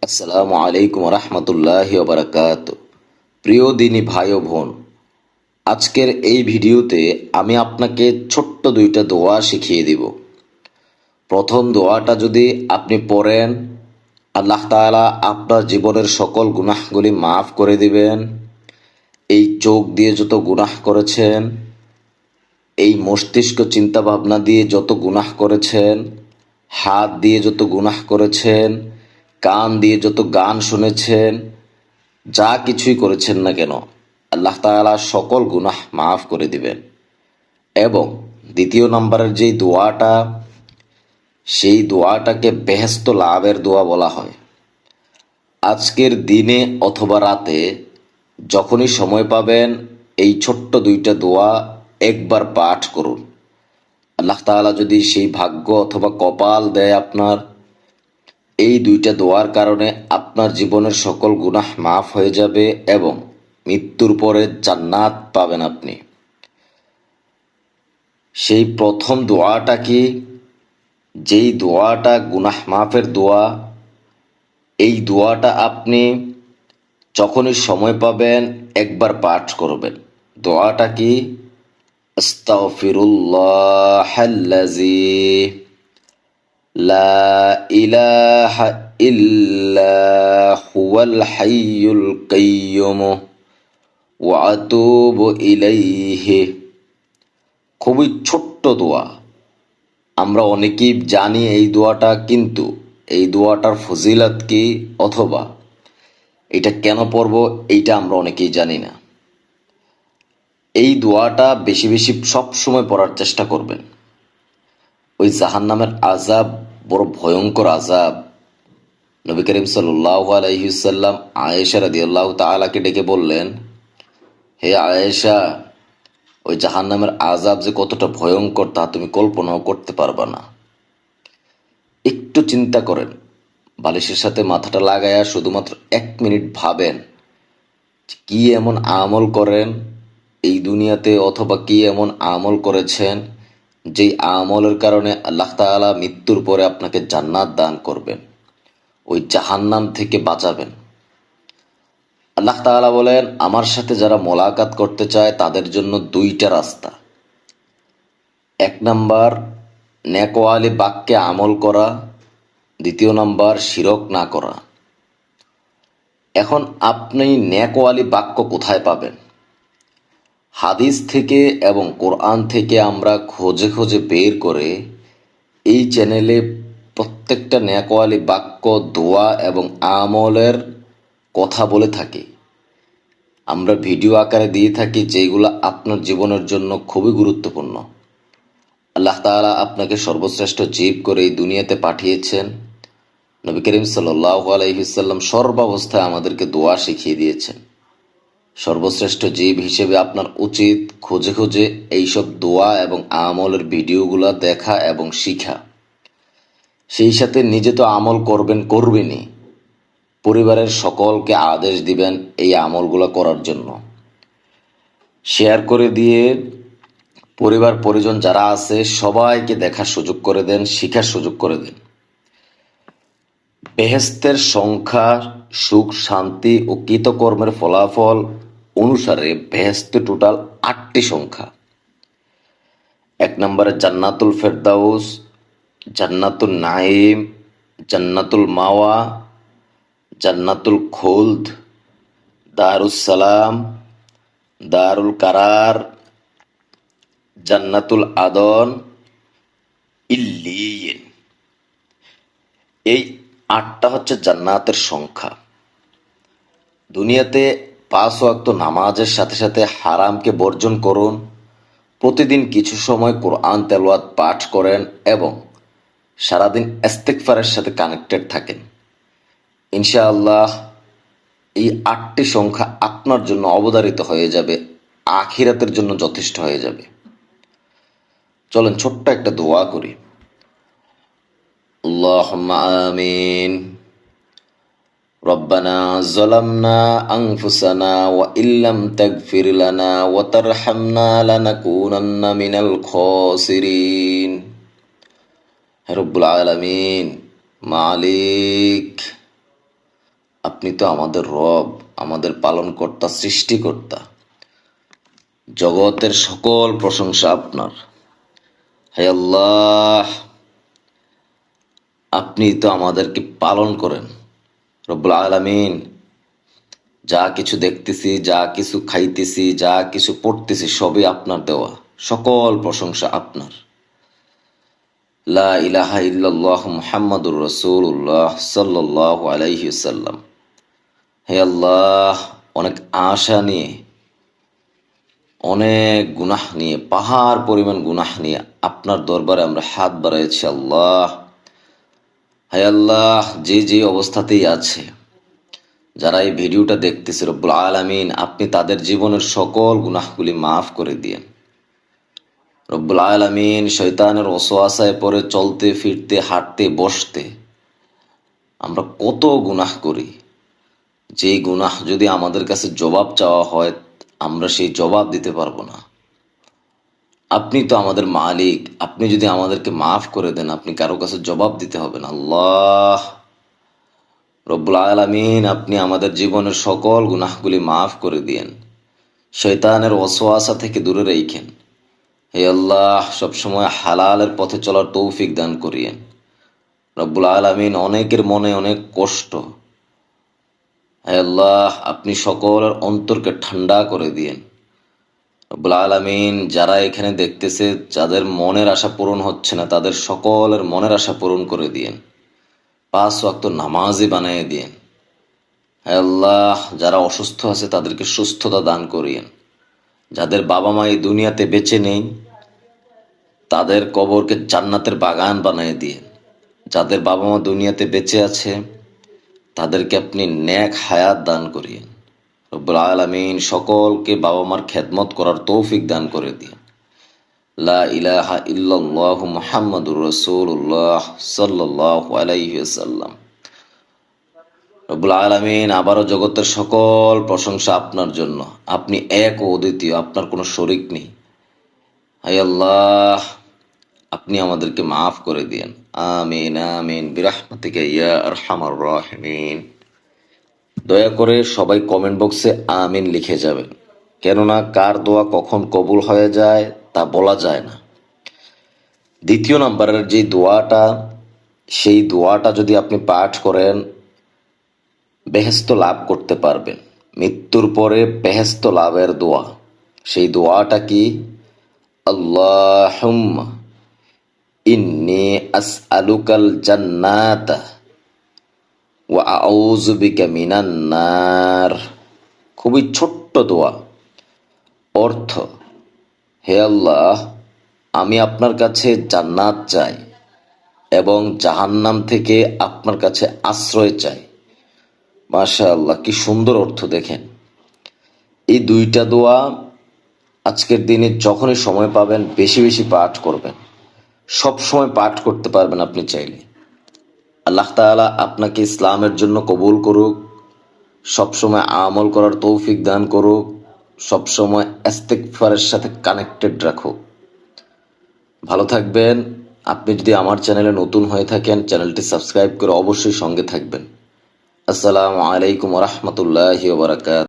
আসসালামু আলাইকুম রহমতুল্লাহি ওয়া প্রিয় দিনী ভাই ও বোন, আজকের এই ভিডিওতে আমি আপনাকে ছোট্ট দুইটা দোয়া শিখিয়ে দিব। প্রথম দোয়াটা যদি আপনি পড়েন, আল্লাহ তাআলা আপনার জীবনের সকল গুনাহগুলি মাফ করে দিবেন। এই চোখ দিয়ে যত গুনাহ করেছেন, এই মস্তিষ্ক চিন্তা ভাবনা দিয়ে যত গুনাহ করেছেন, হাত দিয়ে যত গুনাহ করেছেন, কান দিয়ে যত গান শুনেছেন, যা কিছুই করেছেন না কেন, আল্লাহ তাআলা সকল গুনাহ মাফ করে দিবেন। এবং দ্বিতীয় নম্বরের যেই দোয়াটা, সেই দোয়াটাকে বেহেশত লাভের দোয়া বলা হয়। আজকের দিনে অথবা রাতে যখনই সময় পাবেন, এই ছোট্ট দুইটা দোয়া একবার পাঠ করুন। আল্লাহ তাআলা যদি সেই ভাগ্য অথবা কপাল দেয় আপনার, এই দুইটা দোয়ার কারণে আপনার জীবনের সকল গুনাহ মাফ হয়ে যাবে এবং মৃত্যুর পরে জান্নাত পাবেন আপনি। সেই প্রথম দোয়াটা কি? যেই দোয়াটা গুনাহ মাফের দোয়া, এই দোয়াটা আপনি যখনই সময় পাবেন একবার পাঠ করবেন। দোয়াটা কি? আস্তাগফিরুল্লাহাল্লাযী লা ইলাহা ইল্লা হুয়াল হাইয়ুল কাইয়্যুম ওয়া আতুবু ইলাইহি। খুবই ছোট্ট দোয়া, আমরা অনেকেই জানি এই দোয়াটা, কিন্তু এই দোয়াটার ফজিলত কি অথবা এটা কেন পড়ব, এইটা আমরা অনেকেই জানি না। এই দোয়াটা বেশি বেশি সব সময় পড়ার চেষ্টা করবেন। ওই জাহান্নামের আযাব বড় ভয়ঙ্কর আযাব। নবী করিম সাল্লাল্লাহু আলাইহি ওয়াসাল্লাম আয়েশা রাদিয়াল্লাহু তাআলাকে ডেকে বললেন, হে আয়েশা, ওই জাহান্নামের আযাব যে কতটা ভয়ঙ্কর তা তুমি কল্পনাও করতে পারবা না। একটু চিন্তা করেন, বালিশের সাথে মাথাটা লাগায়া শুধুমাত্র 1 মিনিট ভাবেন কি এমন আমল করেন এই দুনিয়াতে, অথবা কি এমন আমল করেছেন যেই আমলের কারণে আল্লাহ তাআলা মৃত্যুর পরে আপনাকে জান্নাত দান করবেন, ওই জাহান্নাম থেকে বাঁচাবেন। আল্লাহ তাআলা বলেন, আমার সাথে যারা মোলাকাত করতে চায় তাদের জন্য দুইটা রাস্তা। 1 নাম্বার, নেকওয়ালি বাক্যে আমল করা। 2 নাম্বার, শিরক না করা। এখন আপনি নেকওয়ালি বাক্য কোথায় পাবেন? হাদিস থেকে এবং কোরআন থেকে আমরা খোঁজে খোঁজে বের করে এই চ্যানেলে প্রত্যেকটা নেকওয়ালি বাক্য, দোয়া এবং আমলের কথা বলে থাকি। আমরা ভিডিও আকারে দিয়ে থাকি, যেগুলো আপনার জীবনের জন্য খুবই গুরুত্বপূর্ণ। আল্লাহ তাআলা আপনাকে সর্বশ্রেষ্ঠ জীব করে এই দুনিয়াতে পাঠিয়েছেন। নবী করিম সাল্লাল্লাহু আলাইহি ওয়াসাল্লাম সর্বাবস্থায় আমাদেরকে দোয়া শিখিয়ে দিয়েছেন। সর্বশ্রেষ্ঠ জীব হিসেবে আপনার উচিত খুঁজে খুঁজে এইসব দোয়া এবং আমলের ভিডিওগুলো দেখা এবং শিখা। সেই সাথে নিজে তো আমল করবেনই, পরিবারের সকলকে আদেশ দিবেন এই আমলগুলো করার জন্য। শেয়ার করে দিয়ে পরিবার পরিজন যারা আছে সবাইকে দেখার সুযোগ করে দেন, শিখার সুযোগ করে দেন। বেহেশতের সংখ্যা, সুখ শান্তি ও কৃতকর্মের ফলাফল অনুসারে বেহেশতে টোটাল 8টি সংখ্যা। 1 নম্বরে জান্নাতুল ফেরদাউস, জান্নাতুল নাঈম, জান্নাতুল মাওয়া, জান্নাতুল খুলদ, দারুস সালাম, দারুল কারার, জান্নাতুল আদন, ইল্লিয়িন। এই 8টা হচ্ছে জান্নাতের সংখ্যা। দুনিয়াতে 5 ওয়াক্ত নামাজের সাথে সাথে হারামকে বর্জন করুন। প্রতিদিন কিছু সময় কোরআন তেলাওয়াত পাঠ করেন এবং সারাদিন ইস্তিগফারের সাথে কানেক্টেড থাকেন। ইনশাআল্লাহ এই 8টি সংখ্যা আপনার জন্য অবধারিত হয়ে যাবে, আখিরাতের জন্য যথেষ্ট হয়ে যাবে। চলেন ছোট্ট একটা দোয়া করি। আল্লাহুম্মা আমিন। রব্বানা যালামনা আনফুসানা ওয়া ইল্লাম তাগফির লানা ওয়া তারহামনা লানাকুনান্না মিনাল খাসিরিন। হে রব্বুল আলামিন, মালিক, আপনি তো আমাদের রব, আমাদের পালনকর্তা, সৃষ্টিকর্তা। জগতের সকল প্রশংসা আপনার। হে আল্লাহ, আপনি তো আমাদেরকে পালন করেন রব্বুল আলামিন। যা কিছু দেখতেছি, যা কিছু খাইতেছি, যা কিছু পড়তেছি, সবই আপনার দেওয়া। সকল প্রশংসা আপনার। লা ইলাহা ইল্লাল্লাহ মুহাম্মাদুর রাসূলুল্লাহ সাল্লাল্লাহু আলাইহি ওয়াসাল্লাম। হে আল্লাহ, অনেক আশা নিয়ে, অনেক গুনাহ নিয়ে, পাহাড় পরিমাণ গুনাহ নিয়ে আপনার দরবারে আমরা হাত বাড়াইছি আল্লাহ। হে আল্লাহ, যে যে অবস্থাতেই আছে, যারা এই ভিডিওটা দেখতেছে রব্বুল আলামিন, আপনি তাদের জীবনের সকল গুনাহগুলি মাফ করে দিয়েন রব্বুল আলামিন। শয়তানের ওয়াসওয়াসায় পড়ে চলতে ফিরতে, হাঁটতে বসতে আমরা কত গুনাহ করি, যেই গুনাহ যদি আমাদের কাছে জবাব চাওয়া হয়, আমরা সেই জবাব দিতে পারবো না। আপনি তো আমাদের মালিক, আপনি যদি আমাদেরকে মাফ করে দেন, আপনি কারো কাছে জবাব দিতে হবে না আল্লাহ রব্বুল আলামিন। আপনি আমাদের জীবনের সকল গুনাহগুলি মাফ করে দিয়েন, শয়তানের ওয়াসওয়াসা থেকে দূরে রেখেন। হে আল্লাহ, সবসময় হালালের পথে চলার তৌফিক দান করিয়েন রব্বুল আলামিন। অনেকের মনে অনেক কষ্ট, হে আল্লাহ, আপনি সকলের অন্তরকে ঠান্ডা করে দিয়েন রব্বুল আলামিন। যারা এখানে দেখতেছে, যাদের মনের আশা পূরণ হচ্ছে না, তাদের সকলের মনের আশা পূরণ করে দিয়েন। 5 ওয়াক্ত নামাজি বানিয়ে দিয়েন হে আল্লাহ। যারা অসুস্থ আছে তাদেরকে সুস্থতা দান করিয়েন। যাদের বাবা মা এই দুনিয়াতে বেঁচে নেই, তাদের কবরকে জান্নাতের বাগান বানিয়ে দিয়েন। যাদের বাবা মা দুনিয়াতে বেঁচে আছে, তাদেরকে আপনি নেক হায়াত দান করিয়েন রব্বুল আলামিন। সকলকে বাবা মার খেদমত করার তৌফিক দান করে দিন। লা ইলাহা ইল্লাল্লাহু মুহাম্মাদুর রাসূলুল্লাহ সাল্লাল্লাহু আলাইহি ওয়াসাল্লাম। রব্বুল আলামিন, আবারও জগতের সকল প্রশংসা আপনার জন্য। আপনি এক ও অদ্বিতীয়, আপনার কোনো শরীক নেই। হে আল্লাহ, আপনি আমাদেরকে মাফ করে দিয়েন। আমিন আমিন বিরহমাতিকা ইয়া আরহামার রাহিমিন। দয়া করে সবাই কমেন্ট বক্সে আমিন লিখে যাবেন, কেননা কার দোয়া কখন কবুল হয়ে যায় তা বলা যায় না। দ্বিতীয় নাম্বারের যে দোয়াটা, সেই দোয়াটা যদি আপনি পাঠ করেন, বেহেশত লাভ করতে পারবেন। মৃত্যুর পরে বেহেশত লাভের দোয়া, সেই দোয়াটা কি? আল্লাহুম্মা ইন্নী আসআলুকাল জান্নাতা ওয়া আউযু বিকা মিনান নার। খুবই ছোট্ট দোয়া। অর্থ: হে আল্লাহ, আমি আপনার কাছে জান্নাত চাই এবং জাহান্নাম থেকে আপনার কাছে আশ্রয় চাই। মাশাআল্লাহ, কি সুন্দর অর্থ দেখেন। এই দুইটা দোয়া আজকের দিনে যখনই সময় পাবেন বেশি বেশি পাঠ করবেন। সব সময় পাঠ করতে পারবেন আপনি চাইলে। আল্লাহ তাআলা আপনাকে ইসলামের জন্য কবুল করুক, সবসময় আমল করার তৌফিক দান করুক, সবসময় ইস্তিগফারের সাথে কানেক্টেড রাখুক। ভালো থাকবেন। আপনি যদি আমার চ্যানেলে নতুন হয়ে থাকেন, চ্যানেলটি সাবস্ক্রাইব করে অবশ্যই সঙ্গে থাকবেন। আসসালামু আলাইকুম ওয়া রাহমাতুল্লাহি ওয়া বারাকাতুহু।